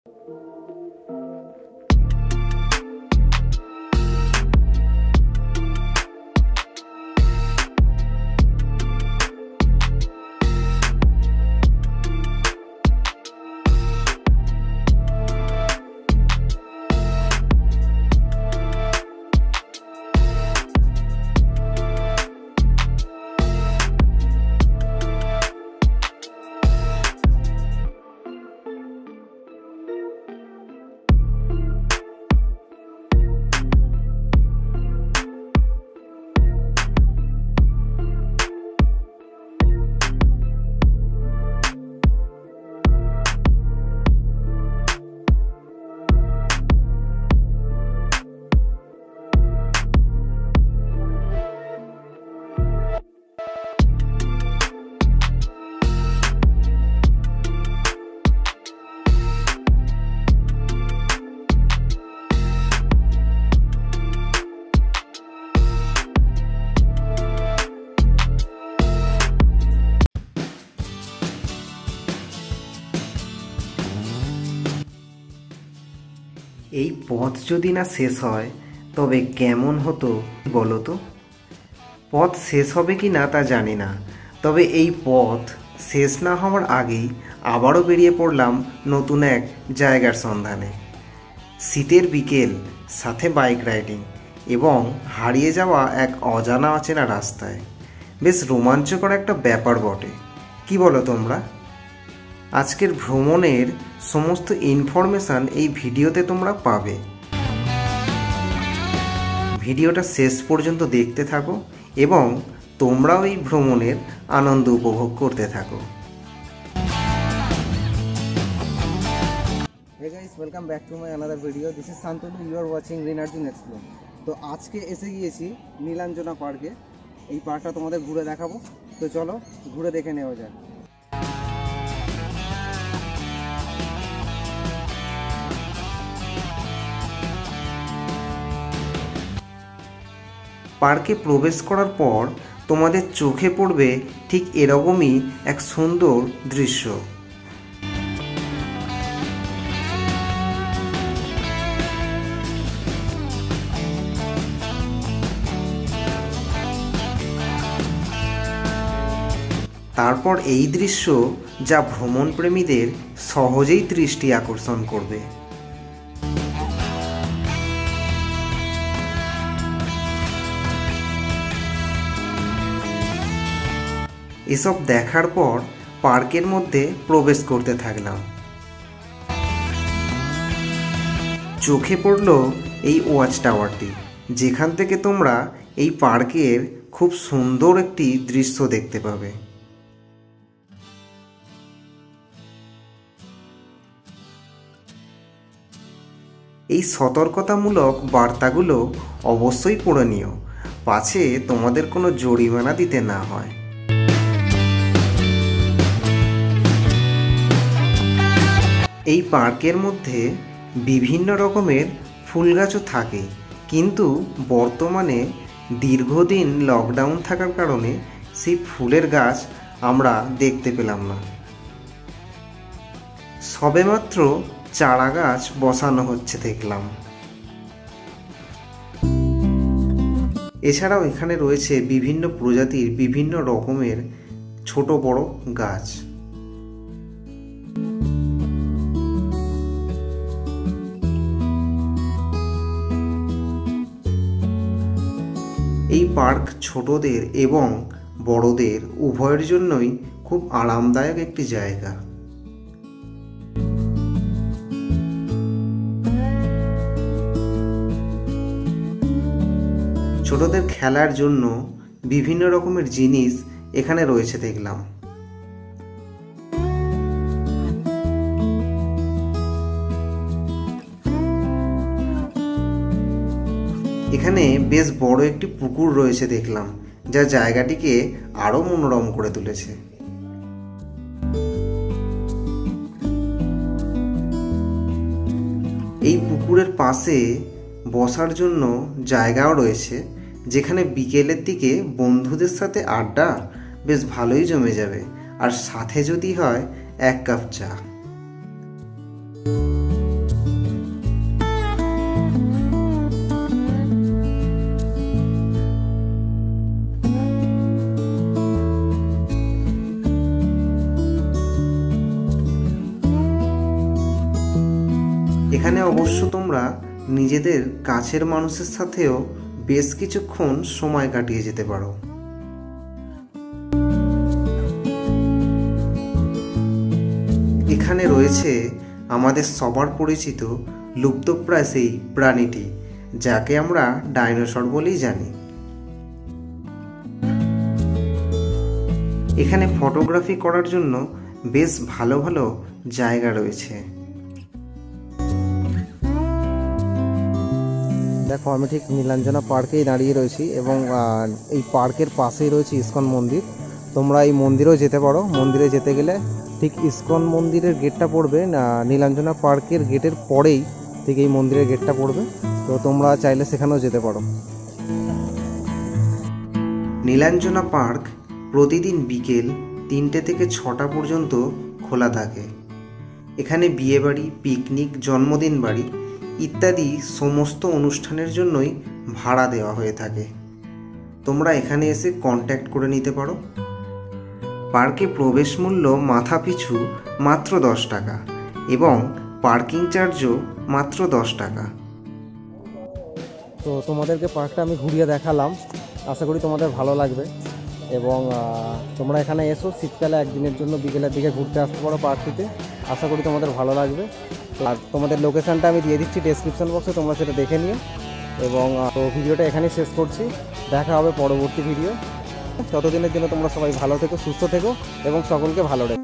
এই পথ যদি না শেষ হয় তবে কেমন হতো বলো তো। পথ শেষ হবে কি না তা জানি না, তবে এই পথ শেষ না হওয়ার আগেই আবারও বেরিয়ে পড়লাম নতুন এক জায়গার সন্ধানে। শীতের বিকেল, সাথে বাইক রাইডিং এবং হারিয়ে যাওয়া এক অজানা অচেনা রাস্তায়। বেশ রোমাঞ্চকর একটা ব্যাপার বটে, কি বলো তোমরা? আজকের ভ্রমণের সমস্ত ইনফরমেশান এই ভিডিওতে তোমরা পাবে। ভিডিওটা শেষ পর্যন্ত দেখতে থাকো এবং তোমরাও এই ভ্রমণের আনন্দ উপভোগ করতে থাকো। Hey guys, welcome back to my another video. This is Santanu. You are watching Green Arjun Explore. তো আজকে এসে গিয়েছি নীলাঞ্জনা পার্কে। এই পার্কটা তোমাদের ঘুরে দেখাবো, তো চলো ঘুরে দেখে নেওয়া যাক। পার্কে প্রবেশ করার পর তোমাদের চোখে পড়বে ঠিক এরকমই এক সুন্দর দৃশ্য। তারপর এই দৃশ্য যা ভ্রমণপ্রেমীদের সহজেই দৃষ্টি আকর্ষণ করবে। এসব দেখার পর পার্কের মধ্যে প্রবেশ করতে থাকলাম। চোখে পড়ল এই ওয়াচ টাওয়ারটি, যেখান থেকে তোমরা এই পার্কের খুব সুন্দর একটি দৃশ্য দেখতে পাবে। এই সতর্কতামূলক বার্তাগুলো অবশ্যই পড়ে নিও, পাছে তোমাদের কোনো জরিমানা দিতে না হয়। এই পার্কের মধ্যে বিভিন্ন রকমের ফুল গাছও থাকে, কিন্তু বর্তমানে দীর্ঘদিন লকডাউন থাকার কারণে সেই ফুলের গাছ আমরা দেখতে পেলাম না। সবেমাত্র চারা গাছ বসানো হচ্ছে দেখলাম। এছাড়াও এখানে রয়েছে বিভিন্ন প্রজাতির বিভিন্ন রকমের ছোট বড় গাছ। এই পার্ক ছোটদের এবং বড়দের উভয়ের জন্যই খুব আরামদায়ক একটি জায়গা। ছোটদের খেলার জন্য বিভিন্ন রকমের জিনিস এখানে রয়েছে দেখলাম। এখানে বেশ বড় একটি পুকুর রয়েছে দেখলাম, যা জায়গাটিকে আরো মনোরম করে তুলেছে। এই পুকুরের পাশে বসার জন্য জায়গাও রয়েছে, যেখানে বিকেলের দিকে বন্ধুদের সাথে আড্ডা বেশ ভালোই জমে যাবে, আর সাথে যদি হয় 1 কাপ চা। এখানে অবশ্য তোমরা নিজেদের কাছের মানুষের সাথেও বেশ কিছুক্ষণ সময় কাটিয়ে যেতে পারো। এখানে রয়েছে আমাদের সবার পরিচিত লুপ্তপ্রায় সেই প্রাণীটি, যাকে আমরা ডাইনোসর বলেই জানি। এখানে ফটোগ্রাফি করার জন্য বেশ ভালো ভালো জায়গা রয়েছে। দেখো, আমি ঠিক নীলাঞ্জনা পার্কেই দাঁড়িয়ে রয়েছি এবং এই পার্কের পাশেই রয়েছে ইসকন মন্দির। তোমরা এই মন্দিরেও যেতে পারো। মন্দিরে যেতে গেলে ঠিক ইসকন মন্দিরের গেটটা পড়বে নীলাঞ্জনা পার্কের গেটের পরেই ঠিক এই মন্দিরের গেটটা পড়বে। তো তোমরা চাইলে সেখানেও যেতে পারো। নীলাঞ্জনা পার্ক প্রতিদিন বিকেল 3টে থেকে 6টা পর্যন্ত খোলা থাকে। এখানে বিয়েবাড়ি, পিকনিক, জন্মদিন বাড়ি ইত্যাদি সমস্ত অনুষ্ঠানের জন্যই ভাড়া দেওয়া হয়ে থাকে। তোমরা এখানে এসে কন্ট্যাক্ট করে নিতে পারো। পার্কে প্রবেশ মূল্য মাথা পিছু মাত্র 10 টাকা এবং পার্কিং চার্জও মাত্র 10 টাকা। তো তোমাদেরকে পার্কটা আমি ঘুরিয়ে দেখালাম, আশা করি তোমাদের ভালো লাগবে এবং তোমরা এখানে এসো শীতকালে একদিনের জন্য বিকেলের দিকে ঘুরতে আসতে পারো পার্কটিতে। আশা করি তোমাদের ভালো লাগবে। আর তোমাদের লোকেশানটা আমি দিয়ে দিচ্ছি ডেসক্রিপশন বক্সে, তোমরা সেটা দেখে নিও। এবং তো ভিডিওটা এখানেই শেষ করছি, দেখা হবে পরবর্তী ভিডিও। ততদিনের জন্য তোমরা সবাই ভালো থেকো, সুস্থ থেকো এবং সকলকে ভালো রেখো।